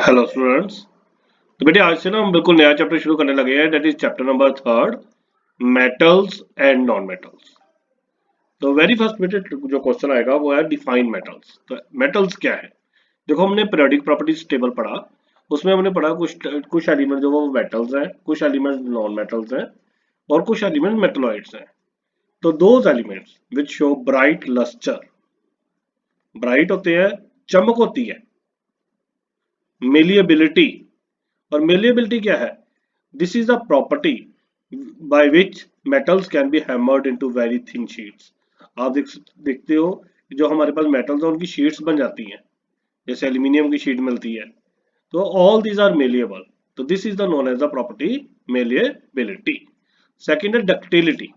Hello students. तो बेटे आज से ना हम बिल्कुल नया चैप्टर शुरू करने लगे हैं, that is chapter number 3, metals and non metals. तो वेरी फर्स्ट बेटे जो क्वेश्चन आएगा वो है डिफाइन मेटल्स। तो मेटल्स क्या है? देखो, हमने पीरियोडिक प्रॉपर्टीज टेबल पढ़ा, उसमें हमने पढ़ा कुछ एलिमेंट जो वो मेटल्स हैं, कुछ एलिमेंट नॉन मेटल्स हैं और कुछ एलिमेंट मेटलॉइड्स हैं। तो those elements which show bright lustre, bright होते हैं, चमक होती है, मेलिएबिलिटी। और मेलिएबिलिटी क्या है? This is the property by which metals can be hammered into very thin sheets. आप देखते हो कि जो हमारे पास मेटल्स हैं उनकी शीट्स बन जाती हैं, जैसे एल्यूमिनियम की शीट मिलती है। तो ऑल दीज आर मेलिएबल। तो this is the known as the property malleability. Second है डक्टिलिटी।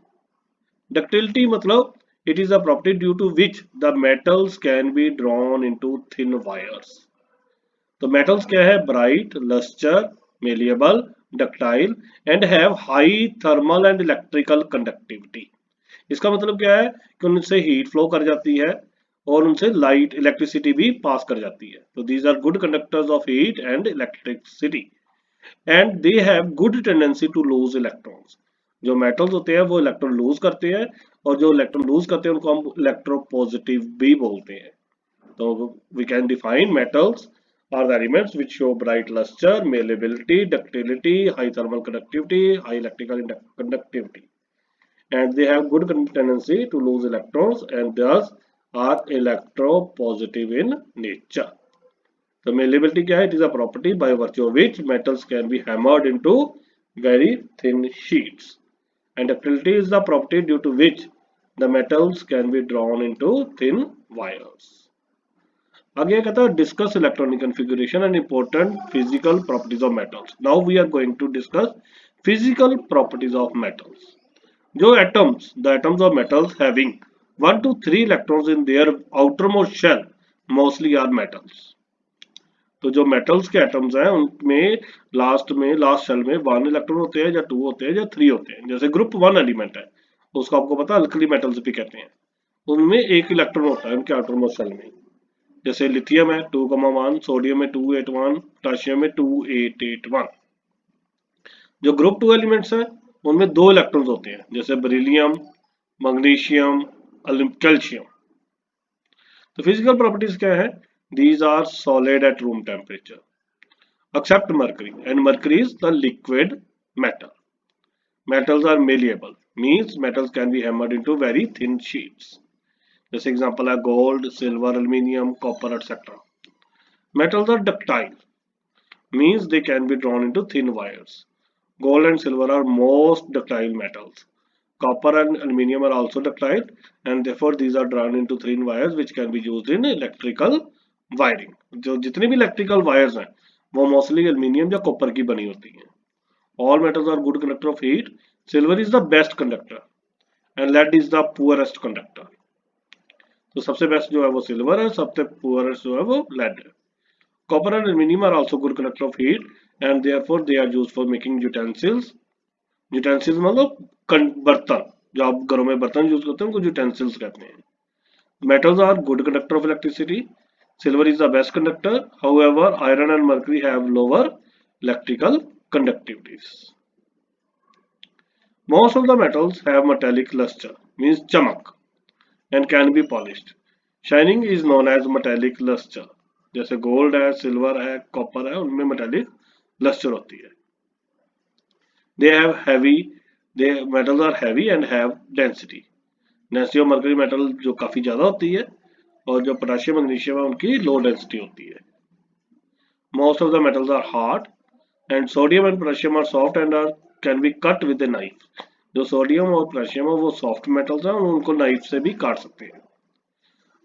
डक्टिलिटी मतलब it is a property due to which the metals can be drawn into thin wires. तो metals क्या है? Bright, lustre, malleable, ductile and have high thermal and electrical conductivity. इसका मतलब क्या है कि उनसे हीट फ्लो कर जाती है और उनसे लाइट इलेक्ट्रिसिटी भी पास कर जाती है। तो these are good conductors of heat and electricity and they have good tendency to lose electrons. जो मेटल्स होते हैं वो इलेक्ट्रॉन लूज करते हैं और जो इलेक्ट्रॉन लूज करते हैं उनको हम इलेक्ट्रोपॉजिटिव भी बोलते हैं। So we can define metals are the elements which show bright luster, malleability, ductility, high thermal conductivity, high electrical conductivity, and they have good tendency to lose electrons and thus are electropositive in nature. So malleability क्या है? It is a property by virtue of which metals can be hammered into very thin sheets, and ductility is the property due to which the metals can be drawn into thin wires. आगे कहता है discuss electronic configuration and important physical properties of metals. Now we are going to discuss physical properties of metals. जो atoms, the atoms of metals having 1 to 3 electrons in their outermost shell mostly are metals. तो जो metals के atoms हैं उनमें last shell में 1 electron होते हैं या 2 होते हैं या 3 होते हैं। जैसे ग्रुप 1 एलिमेंट है उसको आपको पता है अल्कली मेटल्स भी कहते हैं। उनमें 1 इलेक्ट्रॉन होता है उनके आउटरमोस्ट शेल में। जैसे लिथियम है 2,1, सोडियम में 281, पोटेशियम में 2881। जो ग्रुप 2 एलिमेंट्स हैं उनमें 2 इलेक्ट्रॉन्स होते हैं, जैसे बेरिलियम, मैग्नीशियम, कैल्शियम। तो फिजिकल प्रॉपर्टीज क्या है? These are solid at room temperature except mercury, and mercury is the liquid metal. metals are malleable, means metals can be hammered into very thin sheets. जैसे example है gold, silver, aluminium, copper etc. Metals are ductile, means they can be drawn into thin wires. Gold and silver are most ductile metals. Copper and aluminium are also ductile, and therefore these are drawn into thin wires which can be used in electrical wiring. जो जितनी भी electrical wires हैं वो mostly aluminium या copper की बनी होती हैं। All metals are good conductor of heat. Silver is the best conductor and lead is the poorest conductor. तो सबसे बेस्ट जो है वो सिल्वर है, सबसे पुअरेस्ट जो है वो लेड है। Copper and aluminium are also good conductor of heat and therefore they are used for making utensils. Utensils मतलब बर्तन, जो आप घरों में बर्तन यूज करते हैं उनको utensils कहते हैं। Metals are good conductor of electricity. Silver is the best conductor. However, iron and mercury have lower electrical conductivities. Most of the metals have metallic luster, means chamak, and can be polished. Shining is known as metallic luster. जैसे gold है, silver है, copper है, उनमें metallic lustre होती है। They have heavy, they metals are heavy and have density. Density of mercury metal जो काफी ज्यादा होती है और जो पोटेशियम मैग्नीशियम है उनकी लो डेंसिटी होती है। Most of the metals are hard and sodium and potassium are soft and are can be cut with a knife. जो सोडियम और पोटेशियम है वो सॉफ्ट मेटल्स हैं और उनको नाइफ से भी काट सकते हैं।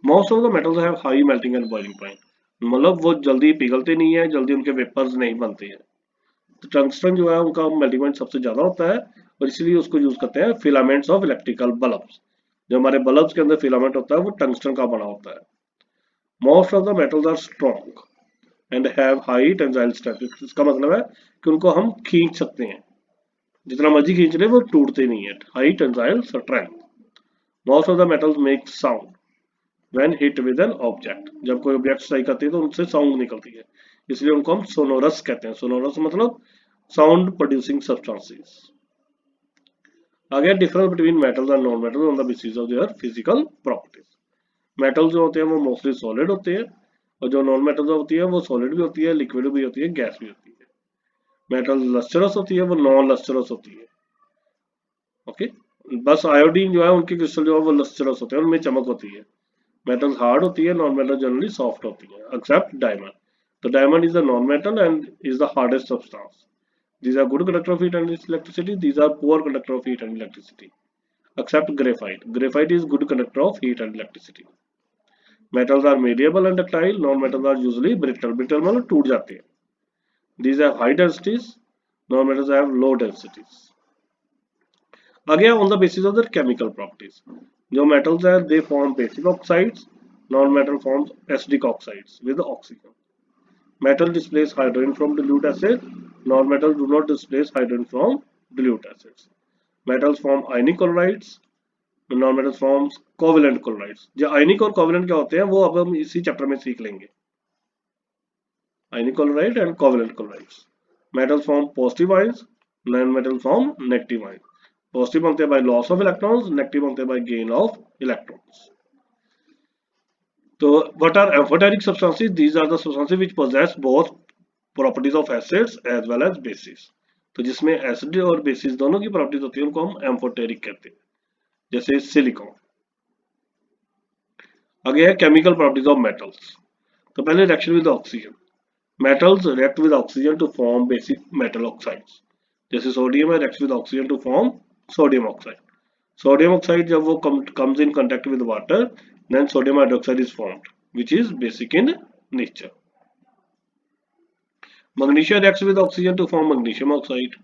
Most of the metals have high melting and boiling point, मतलब वो जल्दी पिघलते नहीं है, जल्दी उनके वेपर्स नहीं बनते हैं। तो टंगस्टन जो है उनका मेल्टिंग पॉइंट सबसे ज्यादा होता है और इसलिए उसको यूज करते हैं फिलामेंट्स ऑफ इलेक्ट्रिकल बल्ब्स। जो हमारे बल्ब्स के अंदर फिलामेंट होता है वो टंगस्टन का बना होता है। Most of the metals are strong and have high tensile strength. इसका मतलब है कि उनको हम खींच सकते हैं, जितना मर्जी खींच ले वो टूटते नहीं है। High tensile strength. Most of the metals make sound when hit with an object. जब कोई ऑब्जेक्ट स्ट्राइक करती है तो उनसे साउंड निकलती है। इसलिए उनको हम सोनोरस कहते हैं। सोनोरस मतलब साउंड प्रोड्यूसिंग सब्सटेंसेस। आगे difference between metals and non metals on the basis of their physical properties. Metals जो होते हैं वो मोस्टली सॉलिड होते हैं, और जो नॉन मेटल्स होती है वो सॉलिड भी होती है, लिक्विड भी होती है, गैस भी होती है। मेटल लस्टरस होती है, वो नॉन लस्टरस होती है। ओके, बस आयोडीन जो है उनके क्रिस्टल जो है वो लस्टरस होते हैं, उनमें चमक होती है। मेटल्स हार्ड होती है, नॉन मेटल जनरली सॉफ्ट होती है, एक्सेप्ट डायमंड। तो diamond is the non metal and is the hardest substance. These are good conductor of heat and electricity. These are poor conductor of heat and electricity. Except graphite. Graphite is good conductor of heat and electricity. Metals are malleable and ductile. Non-metals are usually brittle. Brittle मतलब टूट जाते हैं. These have high densities. Non-metals have low densities. Again, on the basis of their chemical properties. जो metals are, they form basic oxides. Non-metal forms acidic oxides with oxygen. Metal displace hydrogen from dilute acid. Non-metal do not displace hydrogen from dilute acids. Metals form ionic chlorides. Non-metals forms covalent chlorides. जो ionic और covalent क्या होते हैं वो अब हम इसी chapter में सीख लेंगे. Ionic chloride and covalent chlorides. Metals form positive ions. Non-metals form negative ions. Positive बनते हैं by loss of electrons. Negative बनते हैं by gain of electrons. So, what are amphoteric substances? These are the substances which possess both properties of acids as well as bases. तो जिसमें acid और basis दोनों की properties होती है उनको हम एम्फोटेरिक कहते हैं, जैसे सिलिकॉन। आगे है केमिकल प्रॉपर्टीज ऑफ मेटल्स। तो पहले reaction with oxygen. Metals react with oxygen to form basic metal oxides. जैसे सोडियम है, reacts with oxygen to form sodium oxide. Sodium oxide जब वो comes in contact with water, then sodium hydroxide is formed, which is basic in nature. Magnesium reacts with oxygen to form magnesium oxide.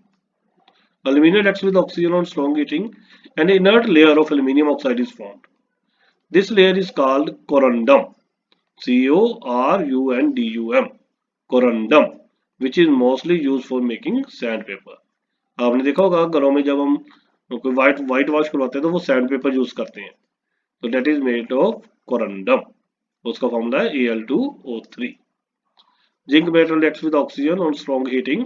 Aluminium reacts with oxygen on strong heating, and an inert layer of aluminium oxide is formed. This layer is called corundum. Corundum. Corundum, which is mostly used for making sandpaper. आपने देखा होगा घरों में जब हम कोई white wash करवाते हैं तो वो सैंड पेपर यूज करते हैं, तो that is made of corundum. उसका फॉर्मूला है Al2O3. Zinc metal reacts with oxygen on strong heating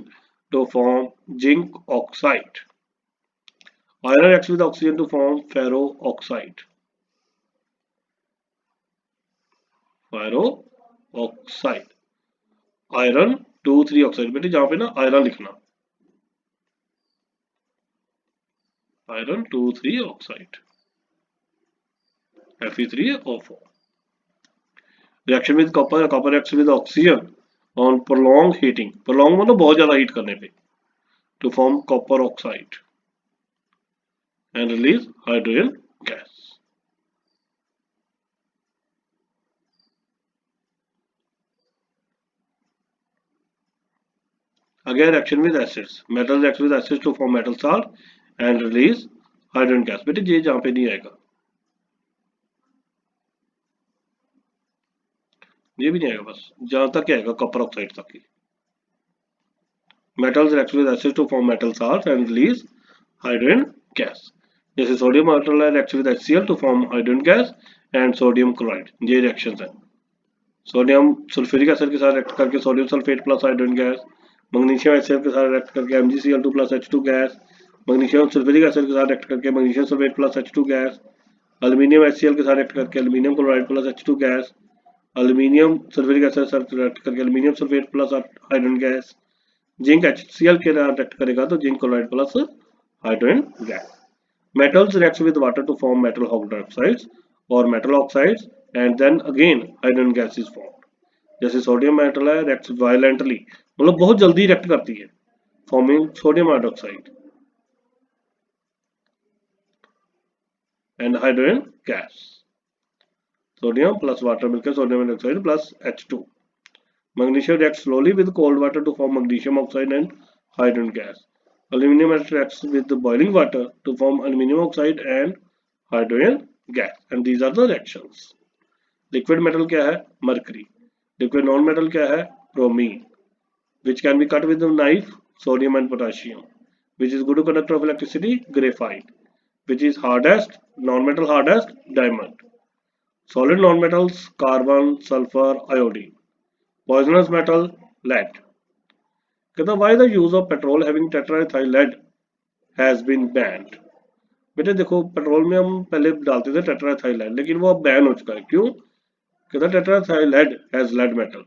to form zinc oxide. Iron reacts with oxygen to form ferro oxide. Ferro oxide, iron 2,3 oxide. बेटे जहां पे ना iron लिखना, iron 2,3 oxide, Fe3O4. Reaction with copper, copper reacts with oxygen on prolong heating. Prolong मतलब बहुत ज्यादा heat करने पे, to form copper oxide and release hydrogen gas. Again, reaction with acids. Metals react with acids to form metal salt and release hydrogen gas. बेटे ये जहां पे नहीं आएगा, ये भी नहीं आएगा, बस जहां तक आएगा कॉपर ऑक्साइड तक ही. Metals react with acids to form metal salt and release hydrogen gas. जैसे sodium metal reacts with HCl to form hydrogen gas and sodium chloride. ये रिएक्शंस हैं. सोडियम सल्फ्यूरिक एसिड के साथ रिएक्ट करके sodium sulphate plus hydrogen gas. Magnesium HCl के साथ react करके MgCl2 plus H2 gas. Magnesium sulphuric acid के साथ रिएक्ट करके magnesium sulphate plus H2 gas. Aluminium HCl के साथ रिएक्ट करके aluminium chloride plus H2 gas. Aluminium sulphuric acid के साथ रिएक्ट करके aluminium sulphate plus hydrogen gas. Zinc HCl के साथ रिएक्ट करेगा तो zinc chloride plus hydrogen gas. Metals reacts with water to form metal hydroxides or metal oxides, and then again hydrogen gas is formed. जैसे sodium metal है, reacts violently मतलब बहुत जल्दी react करती है, forming sodium hydroxide and hydrogen gas. Sodium plus water मिलकर sodium hydroxide plus H2. Magnesium reacts slowly with cold water to form magnesium oxide and hydrogen gas. Aluminum reacts with the boiling water to form aluminum oxide and hydrogen gas. And these are the reactions. Liquid metal क्या है? Mercury. Liquid non-metal क्या है? Bromine. Which can be cut with a knife? Sodium and potassium. Which is good conductor of electricity? Graphite. Which is hardest? Non-metal hardest? Diamond. Solid non-metals? Carbon, sulfur, iodine. Poisonous metal? lead. कहता why the use of petrol having tetraethyl lead has been banned. बेटे देखो petrol में हम पहले डालते थे टेट्राएथाइल lead लेकिन वो अब बैन हो चुका है, क्यों? कहता टेट्राएथाइल lead has lead metal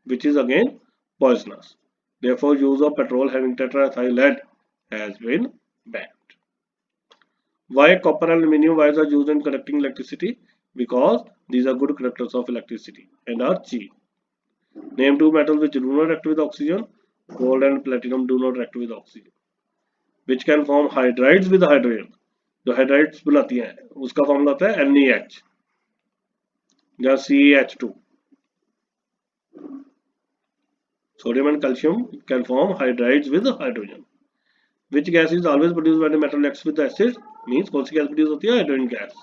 which is again poisonous. Therefore use of petrol having tetraethyl lead has been banned. Why copper and aluminum wires are used in conducting electricity? Because these are good conductors of electricity and are cheap. Name two metals which do not react with oxygen. Gold and platinum do not react with oxygen. Which can form hydrides with hydrogen. जो hydrides बनाती हैं उसका formula होता है NaH या CaH2. Sodium and calcium can form hydrides with hydrogen. Which gas is always produced when a metal reacts with acid? Means कौन सी gas produce होती है? Hydrogen gas.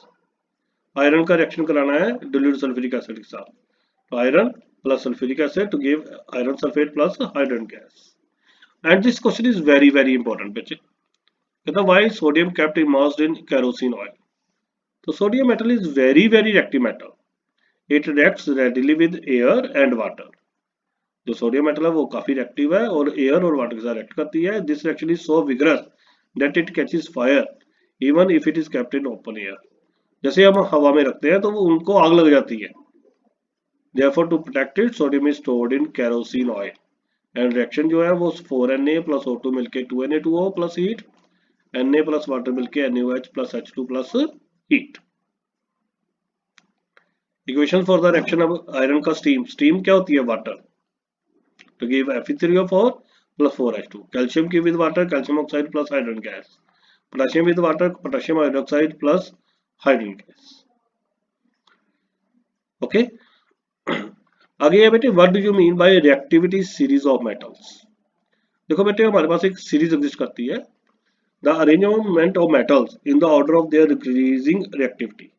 आयरन का रिएक्शन कराना है dilute सल्फ्यूरिक एसिड के साथ, तो iron plus sulphuric acid to give iron sulfate plus hydrogen gas. And this question is very important बच्चे. कहता why sodium kept immersed in kerosene oil? तो sodium metal is very reactive metal. It reacts readily with air and water. जो sodium metal है वो काफी reactive है और air और वाटर के साथ रिएक्ट करती है. This reaction is so vigorous that it catches fire even if it is kept in open air. जैसे हम हवा में रखते हैं तो वो उनको आग लग जाती है. Therefore to protect it sodium is stored in kerosene oil. And reaction जो है वो 4Na plus O2 मिलके 2Na2O plus heat, Na plus water मिलके NaOH plus H2 plus heat. Equation for the reaction of iron का steam क्या होती है? Water to give Fe3O4 plus 4H2. Calcium की with water calcium oxide plus hydrogen gas. Potassium with water potassium hydroxide plus hydrogen gas. Okay, आगे है बेटे what do you mean by reactivity series of metals. देखो बेटे हमारे पास एक series exist करती है. The arrangement of metals in the order of their increasing reactivity.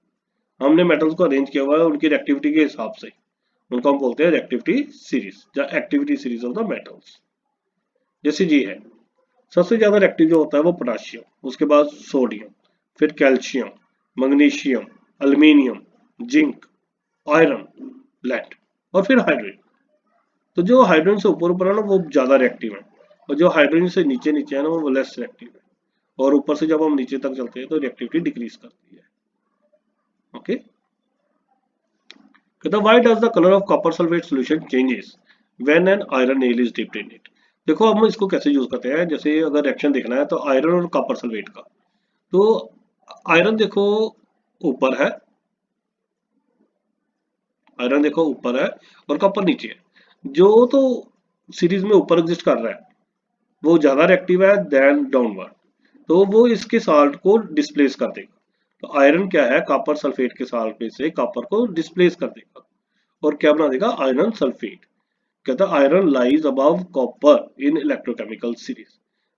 हमने मेटल्स को अरेंज किया हुआ है उनकी रिएक्टिविटी के हिसाब से, उनको हम बोलते हैं रिएक्टिविटी सीरीज या activity series of the metals. जैसे जी है, सबसे ज्यादा रिएक्टिव जो होता है वो पोटेशियम, उसके बाद सोडियम, फिर calcium, magnesium, aluminium, zinc, iron, lead और फिर हाइड्रोजन. तो जो हाइड्रोजन से ऊपर है ना वो ज्यादा रिएक्टिव है और जो हाइड्रोजन से नीचे है ना वो लेस रिएक्टिव है. और ऊपर से जब हम नीचे तक चलते हैं तो रिएक्टिविटी डिक्रीज करती है. ओके, कहता why does the colour of copper sulphate solution changes when an iron nail is dipped in it. देखो हम इसको कैसे यूज करते हैं. जैसे अगर रिएक्शन देखना है तो आयरन और कॉपर सल्फेट का, तो आयरन देखो ऊपर है, आयरन देखो ऊपर है और कॉपर नीचे है. जो तो सीरीज में ऊपर एग्जिस्ट कर रहा है वो ज्यादा रिएक्टिव है देन डाउनवर्ड, तो वो इसके साल्ट को डिस्प्लेस कर देगा. तो आयरन क्या है, कॉपर सल्फेट के साल्ट में से कॉपर को डिस्प्लेस कर देगा और क्या बना देगा? Iron sulphate. कहता iron lies above copper in electrochemical series,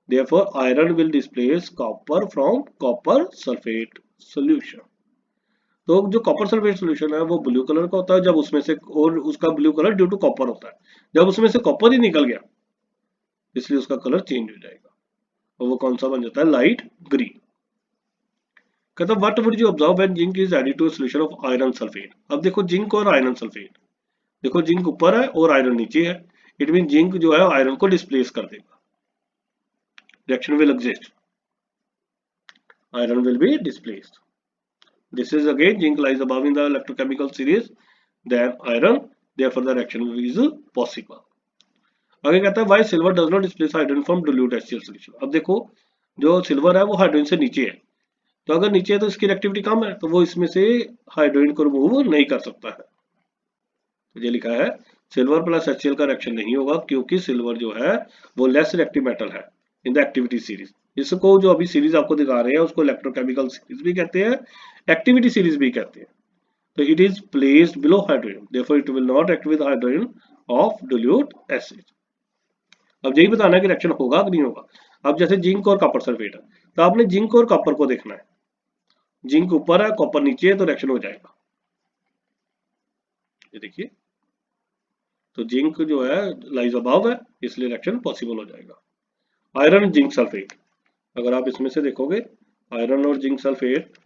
therefore iron will displace copper from copper sulphate solution. तो जो कॉपर सल्फेट सॉल्यूशन है वो ब्लू कलर का होता है जब उसमें से, और उसका blue colour due to copper होता है. जब उसमें से कॉपर ही निकल गया इसलिए उसका कलर चेंज हो जाएगा और वो कौन सा बन जाता है? Light green. कहता what would you observe when zinc is added to a solution of iron sulphate. अब देखो जिंक और आयरन सल्फेट, देखो जिंक ऊपर है और आयरन नीचे है. इट मीन जिंक जो है आयरन को डिस्प्लेस कर देगा. Reaction will exist, iron will be displaced. This is again zinc lies above in the electrochemical series than iron, therefore the reaction is possible. आगे कहता है why silver does not displace hydrogen from dilute HCl solution. अब देखो जो silver है वो hydrogen से नीचे है, तो अगर नीचे है तो इसकी रिएक्टिविटी कम है तो वो इसमें से हाइड्रोजन को रिमूव नहीं कर सकता है. तो ये लिखा है सिल्वर प्लस HCl का रिएक्शन नहीं होगा क्योंकि सिल्वर जो है वो लेस रिएक्टिव मेटल है इन द एक्टिविटी सीरीज. इसको जो अभी सीरीज आपको दिखा रहे हैं उसको इलेक्ट्रोकेमिकल सीरीज भी कहते हैं, एक्टिविटी सीरीज भी कहते हैं. तो it is placed below hydrogen, therefore it will not react with hydrogen of dilute acid. अब यही बताना है कि रिएक्शन होगा कि नहीं होगा. अब जैसे जिंक और कॉपर सल्फेट है तो आपने जिंक और कॉपर को देखना है. जिंक ऊपर है कॉपर नीचे है तो रिएक्शन हो जाएगा. ये देखिए, तो जिंक जो है लाइज अबव है इसलिए रिएक्शन पॉसिबल हो जाएगा. आयरन जिंक सल्फेट, अगर आप इसमें से देखोगे आयरन और जिंक सल्फेट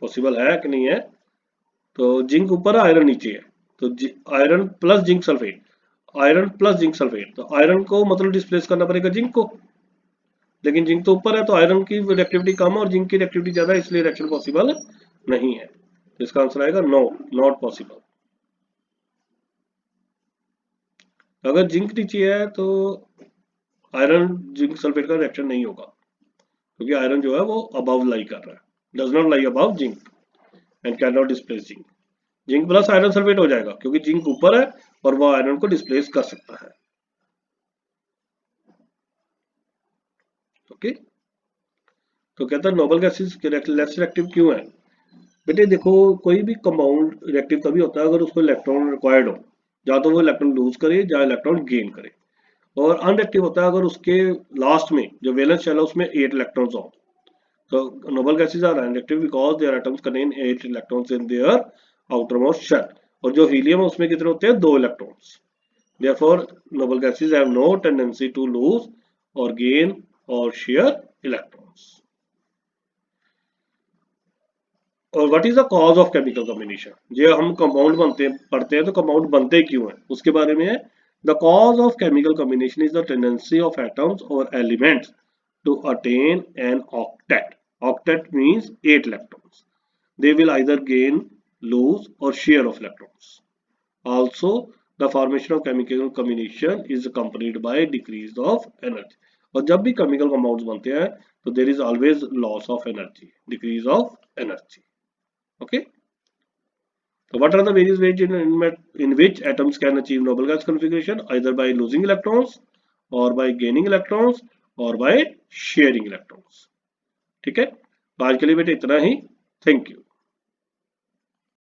पॉसिबल है कि नहीं है, तो जिंक ऊपर है आयरन नीचे है, तो iron plus zinc sulphate, iron plus zinc sulphate, तो आयरन को मतलब डिस्प्लेस करना पड़ेगा जिंक को, लेकिन जिंक तो ऊपर है तो आयरन की रिएक्टिविटी कम है और जिंक की रिएक्टिविटी ज्यादा है, इसलिए रिएक्शन पॉसिबल नहीं है। तो इसका आंसर आएगा नो, नॉट पॉसिबल। अगर जिंक नीचे है तो आयरन जिंक सल्फेट का रिएक्शन नहीं होगा, क्योंकि आयरन जो है वो अबव लाई कर रहा है, does not lie above zinc and can not displace zinc. Zinc plus iron sulphate हो जाएगा क्योंकि जिंक ऊपर है और वो आयरन को डिस्प्लेस कर सकता है। ओके, तो कहता है नोबल गैसेस लेस रिएक्टिव क्यों है। बेटे देखो, कोई भी कंपाउंड रिएक्टिव तभी होता है अगर उसको इलेक्ट्रॉन रिक्वायर्ड हो, या तो वो इलेक्ट्रॉन लूज करे या इलेक्ट्रॉन गेन करे। और अनरिएक्टिव होता है अगर उसके लास्ट में जो वैलेंस शेल है उसमें 8 इलेक्ट्रॉन्स हो। तो noble gases are reactive because their atoms contain 8 electrons in their outermost shell, और जो हीलियम है उसमें कितने होते हैं, 2 electrons. therefore noble gases have no tendency to lose or gain or share electrons। और what is the cause of chemical combination, जो हम कंपाउंड बनते पढ़ते हैं तो कंपाउंड बनते क्यों हैं उसके बारे में है। The cause of chemical combination is the tendency of atoms और elements to attain an octet. Octet means 8 electrons. They will either gain, lose or share of electrons. Also, the formation of chemical combination is accompanied by decrease of energy. और जब भी chemical compounds बनते हैं तो there is always loss of energy, decrease of energy. Okay. So what are the various ways in which atoms can achieve noble gas configuration? Either by losing electrons or by gaining electrons or by sharing electrons. ठीक है, तो आज के लिए बेटे इतना ही। Thank you.